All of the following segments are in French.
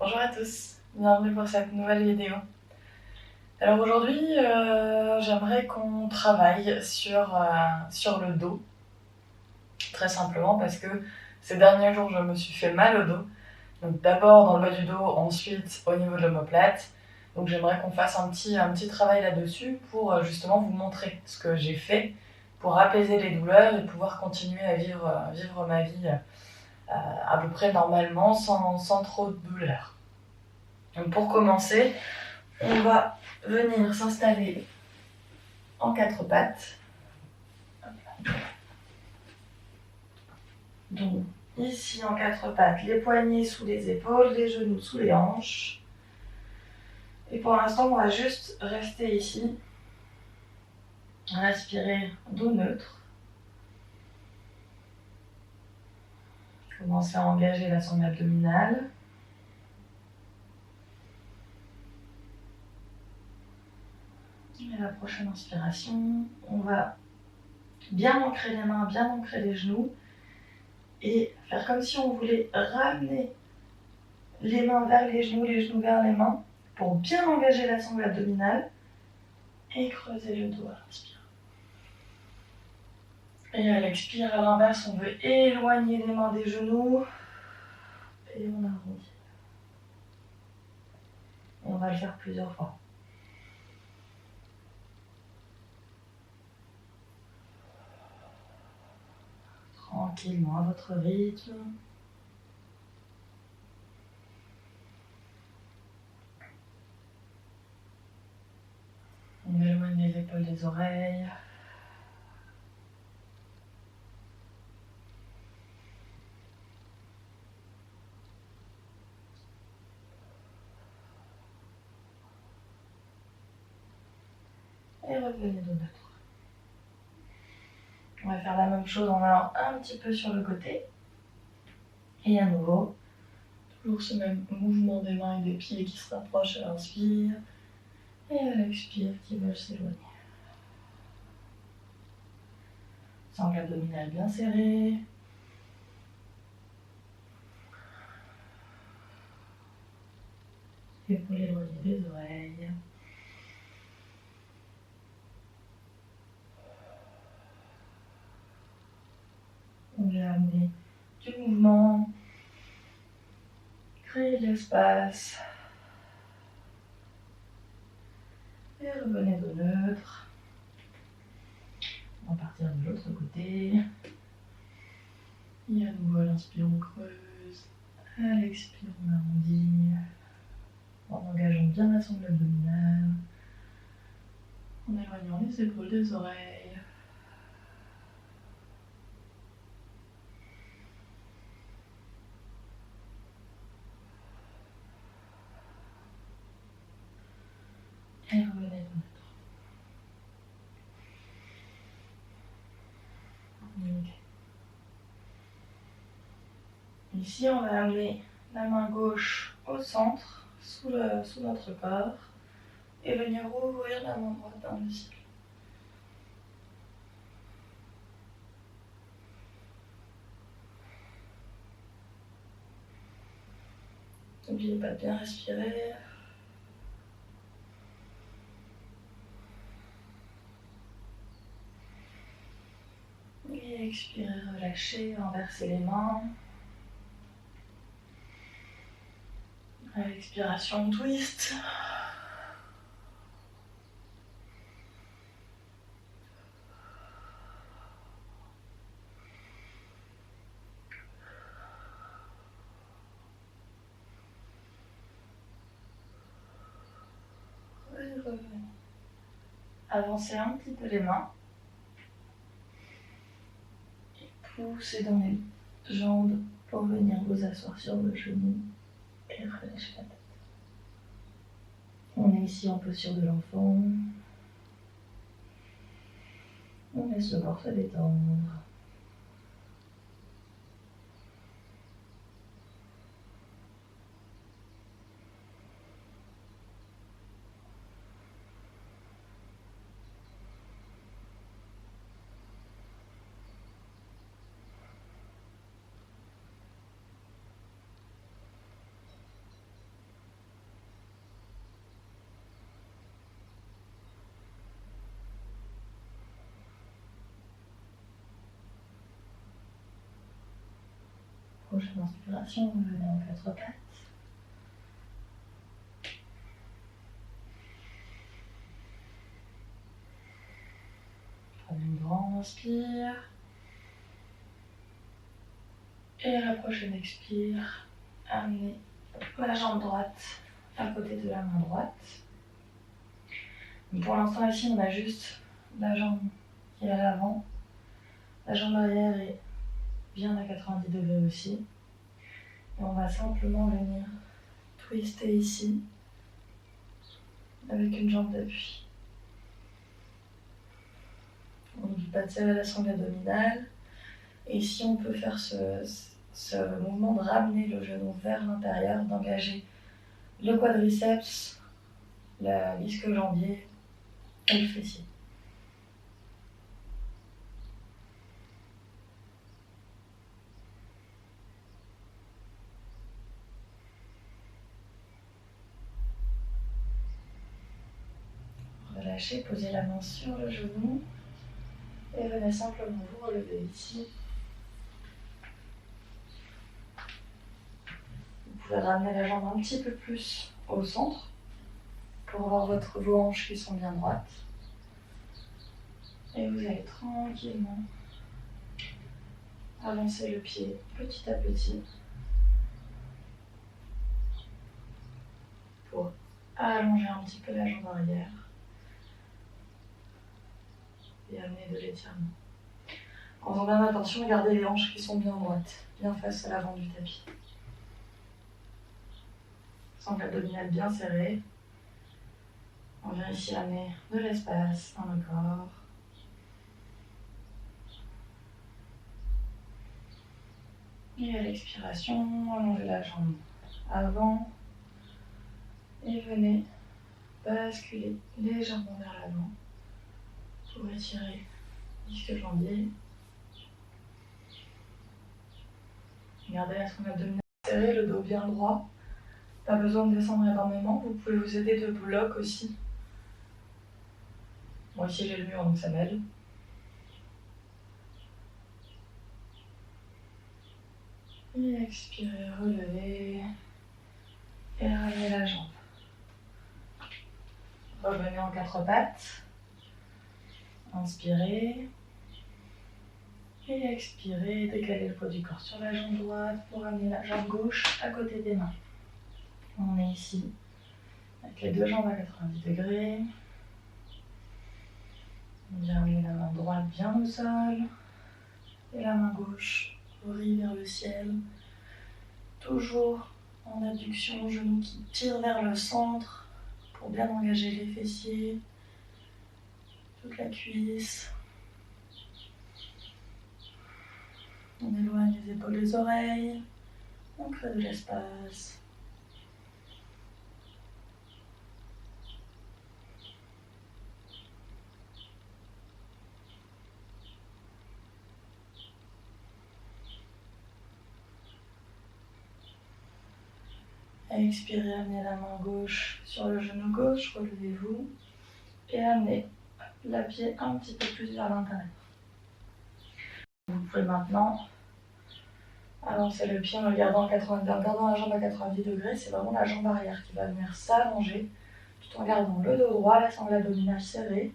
Bonjour à tous, bienvenue pour cette nouvelle vidéo. Alors aujourd'hui, j'aimerais qu'on travaille sur le dos, très simplement parce que ces derniers jours, je me suis fait mal au dos. Donc d'abord dans le bas du dos, ensuite au niveau de l'omoplate. Donc j'aimerais qu'on fasse un petit travail là-dessus pour justement vous montrer ce que j'ai fait pour apaiser les douleurs et pouvoir continuer à vivre ma vie à peu près normalement sans trop de douleurs. Donc pour commencer, on va venir s'installer en quatre pattes. Donc ici en quatre pattes, les poignets sous les épaules, les genoux sous les hanches. Et pour l'instant, on va juste rester ici, respirer dos neutre. Commencer à engager la sonde abdominale. Et la prochaine inspiration, on va bien ancrer les mains, bien ancrer les genoux et faire comme si on voulait ramener les mains vers les genoux vers les mains pour bien engager la sangle abdominale et creuser le dos à l'inspire. Et à l'expire, à l'inverse, on veut éloigner les mains des genoux et on arrondit. On va le faire plusieurs fois. Tranquillement, à votre rythme. On éloigne les épaules des oreilles. Et revenez dos neutre. On va faire la même chose en allant un petit peu sur le côté. Et à nouveau, toujours ce même mouvement des mains et des pieds qui se rapprochent à l'inspire. Et à l'expire, qui veulent s'éloigner. Sangle abdominale bien serrée. Épaules éloignées des oreilles. On vient amener du mouvement, créer de l'espace. Et revenez dos neutre. On va partir de l'autre côté. Et à nouveau, à l'inspire, on creuse. À l'expire, on arrondit. En engageant bien la sangle abdominale. En éloignant les épaules des oreilles. Et revenez dos neutre. Okay. Ici, on va amener la main gauche au centre, sous notre corps, et venir ouvrir la main droite dans le ciel. N'oubliez pas de bien respirer. Et expirez, relâchez, renversez les mains. À l'expiration, twist. Et revenez. Avancez un petit peu les mains. Et poussez dans les jambes pour venir vous asseoir sur le genou et relâchez la tête. On est ici en posture de l'enfant. On laisse le corps se détendre. prochaine inspiration, vous venez en quatre pattes. Prenez une grande inspire. Et à la prochaine expire, amenez la jambe droite à côté de la main droite. Mais pour l'instant ici, on a juste la jambe qui est à l'avant. La jambe arrière est bien à 90 degrés aussi. Et on va simplement venir twister ici avec une jambe d'appui. On n'oublie pas de serrer la sangle abdominale. Et ici, on peut faire ce mouvement de ramener le genou vers l'intérieur, d'engager le quadriceps, l'ischio-jambier et le fessier. Relâchez, posez la main sur le genou et venez simplement vous relever ici. Vous pouvez ramener la jambe un petit peu plus au centre pour avoir vos hanches qui sont bien droites. Et vous allez tranquillement avancer le pied petit à petit pour allonger un petit peu la jambe arrière et amener de l'étirement. En faisant bien attention, gardez les hanches qui sont bien droites, bien face à l'avant du tapis. Sangle abdominale bien serrée. On vient ici amener de l'espace dans le corps. Et à l'expiration, allongez la jambe avant et venez basculer légèrement vers l'avant pour étirer l'ischio-jambier. Gardez la sangle abdominale serrée, le dos bien droit. Pas besoin de descendre énormément, vous pouvez vous aider de blocs aussi. Moi ici j'ai le mur donc ça m'aide. Et expirez, relevez et ramenez la jambe. Revenez en quatre pattes. Inspirez. Et expirez, décalez le poids du corps sur la jambe droite pour ramener la jambe gauche à côté des mains. On est ici avec les deux jambes à 90 degrés. On vient amener la main droite bien au sol et la main gauche brille vers le ciel. Toujours en adduction, genou qui tire vers le centre pour bien engager les fessiers, toute la cuisse. On éloigne les épaules des oreilles, on crée de l'espace. Expirez, amenez la main gauche sur le genou gauche, relevez-vous et amenez la pied un petit peu plus vers l'intérieur. Vous pouvez maintenant avancer le pied en gardant la jambe à 90 degrés. C'est vraiment la jambe arrière qui va venir s'allonger tout en gardant le dos droit, la sangle abdominale serrée.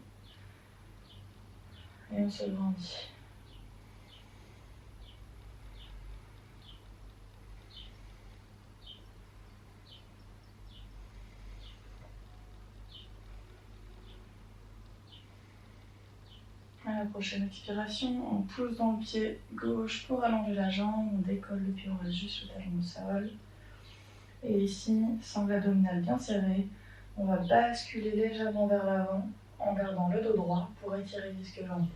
Et on se grandit. À la prochaine expiration, on pousse dans le pied gauche pour allonger la jambe, on décolle le pied, on reste juste le talon au sol. Et ici, sangle abdominale bien serrée, on va basculer légèrement vers l'avant en gardant le dos droit pour étirer l'ischio-jambier.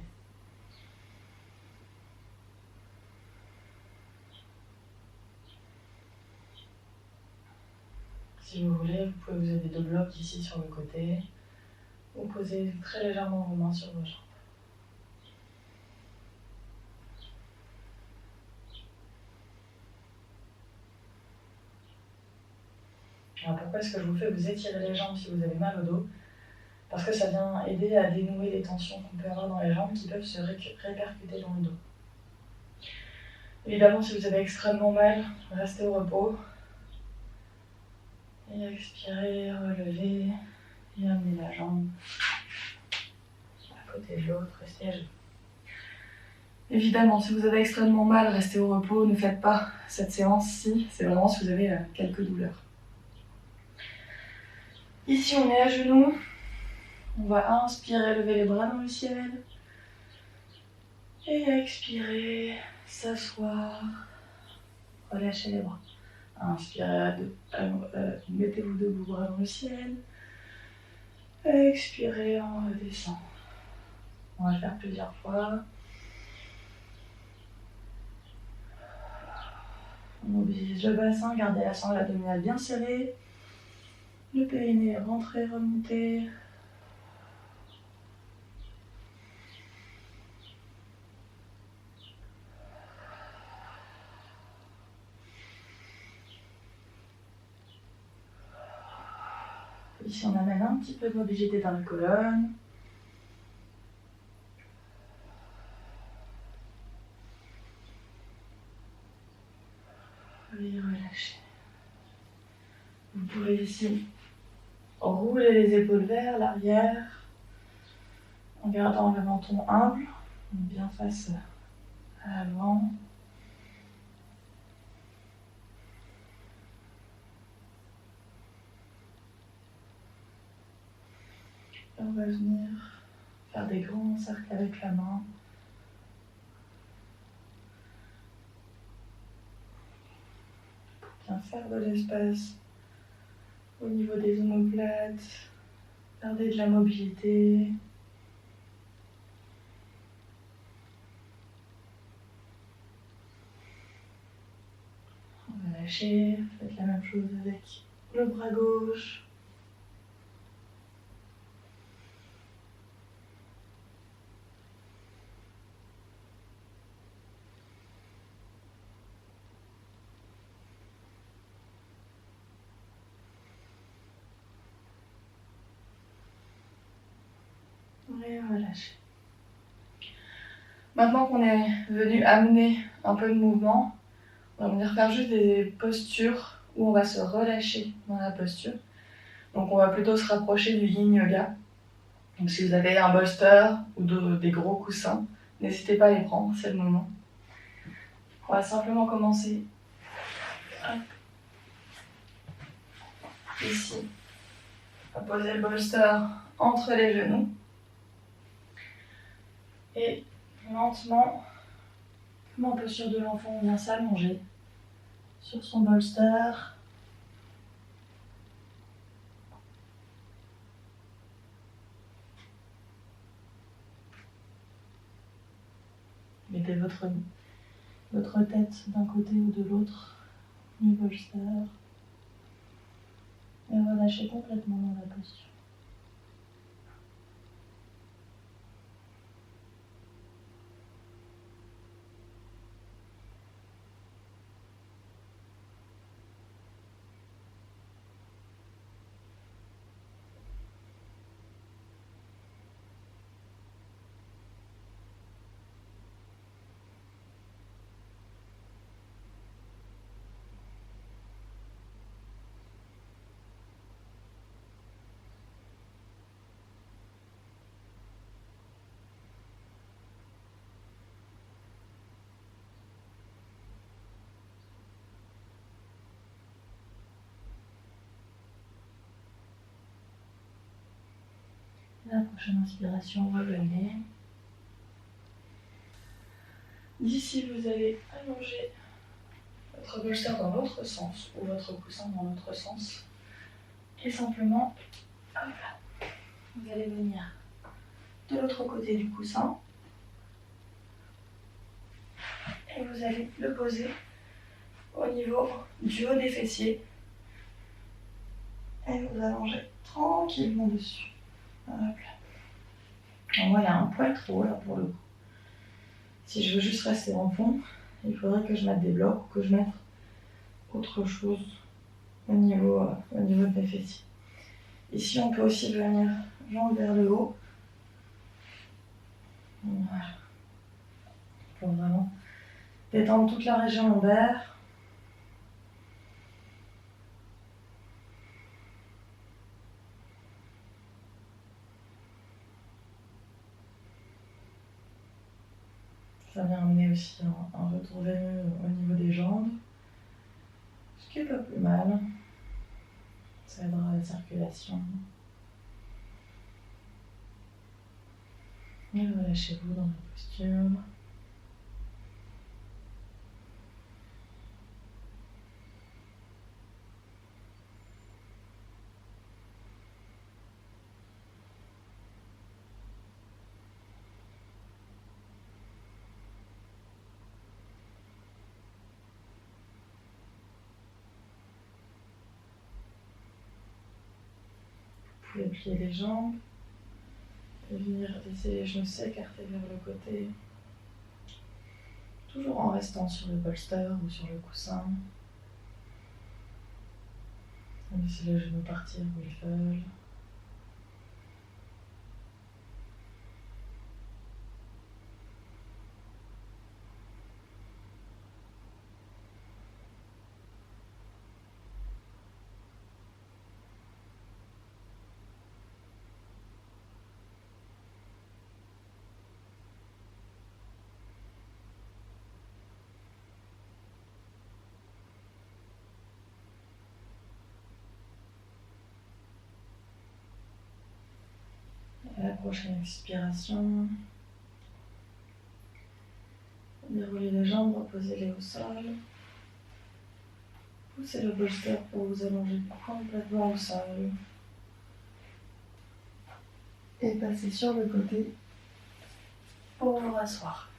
Si vous voulez, vous pouvez vous aider de blocs ici sur le côté ou poser très légèrement vos mains sur vos jambes. Alors pourquoi est-ce que je vous fais vous étirer les jambes si vous avez mal au dos? Parce que ça vient aider à dénouer les tensions qu'on peut avoir dans les jambes qui peuvent se répercuter dans le dos. Évidemment, si vous avez extrêmement mal, restez au repos. Et expirez, relevez et amenez la jambe à côté de l'autre, restez à genoux. Évidemment, si vous avez extrêmement mal, restez au repos, ne faites pas cette séance-ci, c'est vraiment si vous avez quelques douleurs. Ici, on est à genoux, on va inspirer, lever les bras dans le ciel, et expirer, s'asseoir, relâchez les bras. Inspirez, mettez-vous debout, bras dans le ciel, expirez, on redescend. On va le faire plusieurs fois. On mobilise le bassin, gardez la sangle abdominale bien serrée. Le périnée rentrez, remontez. Ici, on amène un petit peu de mobilité dans la colonne. Et relâchez. Vous pouvez ici rouler les épaules vers l'arrière en gardant le menton humble, bien face à l'avant. Et on va venir faire des grands cercles avec la main. Pour bien faire de l'espace au niveau des omoplates. Gardez de la mobilité. On va lâcher. Faites la même chose avec le bras gauche. Et relâchez. Maintenant qu'on est venu amener un peu de mouvement, on va venir faire juste des postures où on va se relâcher dans la posture. Donc on va plutôt se rapprocher du yin yoga. Donc si vous avez un bolster ou des gros coussins, n'hésitez pas à les prendre, c'est le moment. On va simplement commencer ici, à poser le bolster entre les genoux. Et lentement, comme en posture de l'enfant, on vient s'allonger sur son bolster. Mettez votre tête d'un côté ou de l'autre du bolster. Et relâchez complètement dans la posture. La prochaine inspiration, revenez. D'ici, vous allez allonger votre bolster dans l'autre sens ou votre coussin dans l'autre sens. Et simplement, hop là, vous allez venir de l'autre côté du coussin. Et vous allez le poser au niveau du haut des fessiers. Et vous allongez tranquillement dessus. Hop là. Alors moi, il y a un poil trop là pour le coup. Si je veux juste rester en fond, il faudrait que je mette des blocs ou que je mette autre chose au niveau de mes fessiers. Ici, on peut aussi venir jambes vers le haut. Voilà. Pour vraiment Détendre toute la région lombaire. Ça vient amener aussi un retour veineux au niveau des jambes, ce qui n'est pas plus mal. Ça aidera la circulation. Et relâchez-vous dans la posture. Vous pouvez plier les jambes et venir laisser les genoux s'écarter vers le côté, toujours en restant sur le bolster ou sur le coussin. Laissez les genoux partir où ils veulent. À la prochaine expiration, déroulez les jambes, reposez-les au sol. Poussez le bolster pour vous allonger complètement au sol. Et passez sur le côté pour vous rasseoir.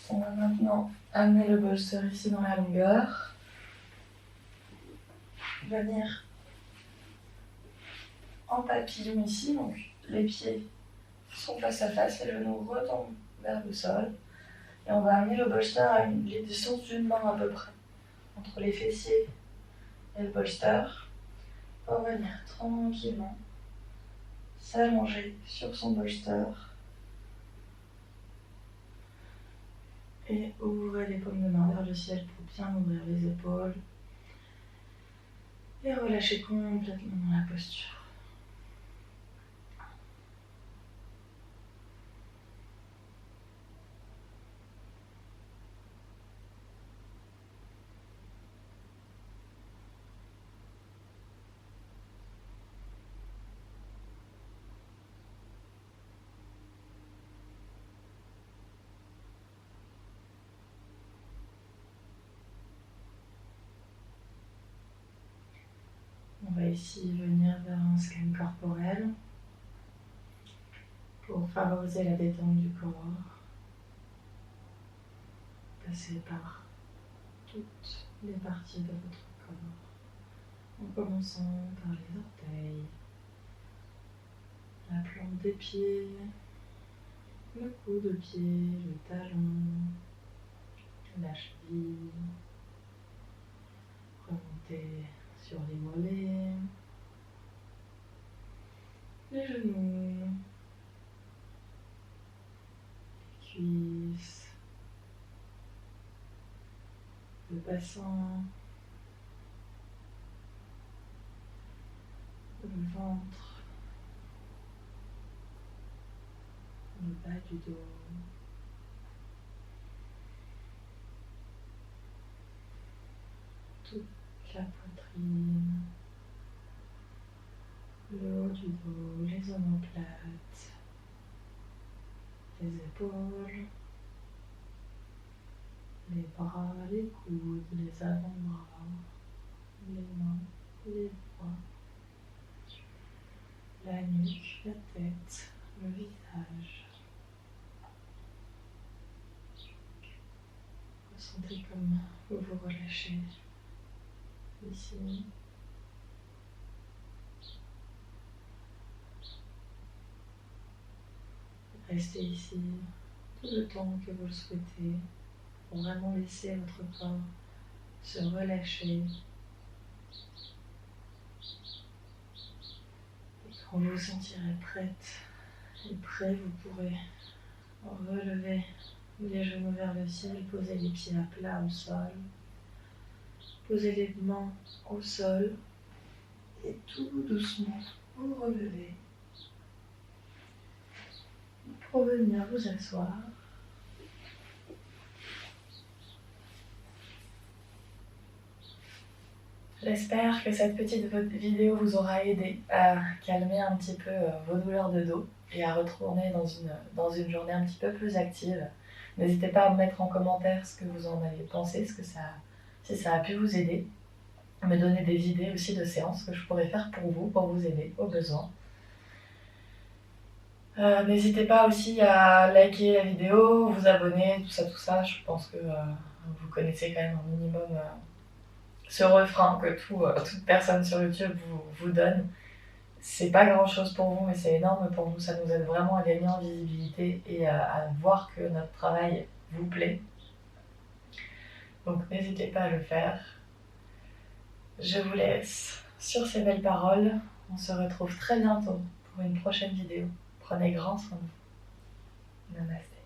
On va maintenant amener le bolster ici dans la longueur. Venir en papillon ici, donc les pieds sont face à face, les genoux retombent vers le sol. Et on va amener le bolster à les distances d'une main à peu près, entre les fessiers et le bolster, pour venir tranquillement s'allonger sur son bolster. Et ouvrez les paumes de main vers le ciel pour bien ouvrir les épaules. Et relâchez complètement dans la posture. On va ici venir vers un scan corporel pour favoriser la détente du corps. Passez par toutes les parties de votre corps, en commençant par les orteils, la plante des pieds, le coude de pied, le talon, la cheville, remontez sur les mollets, les genoux, les cuisses, le bassin, le ventre, le bas du dos, toute la poitrine, le haut du dos, les omoplates, les épaules, les bras, les coudes, les avant-bras, les mains, les bras, la nuque, la tête, le visage. Ressentez comme vous vous relâchez ici. Restez ici tout le temps que vous le souhaitez pour vraiment laisser votre corps se relâcher. Et quand vous vous sentirez prête et prêt, vous pourrez Relevez les genoux vers le ciel, posez les pieds à plat au sol. Posez les mains au sol et tout doucement vous relevez pour venir vous asseoir. J'espère que cette petite vidéo vous aura aidé à calmer un petit peu vos douleurs de dos et à retourner dans une journée un petit peu plus active. N'hésitez pas à me mettre en commentaire ce que vous en avez pensé, si ça a pu vous aider. Me donner des idées aussi de séances que je pourrais faire pour vous aider au besoin. N'hésitez pas aussi à liker la vidéo, vous abonner, tout ça. Je pense que vous connaissez quand même un minimum ce refrain que toute personne sur YouTube vous donne. C'est pas grand chose pour vous, mais c'est énorme pour nous. Ça nous aide vraiment à gagner en visibilité et à voir que notre travail vous plaît. Donc n'hésitez pas à le faire. Je vous laisse sur ces belles paroles. On se retrouve très bientôt pour une prochaine vidéo. Prenez grand soin de vous. Namasté.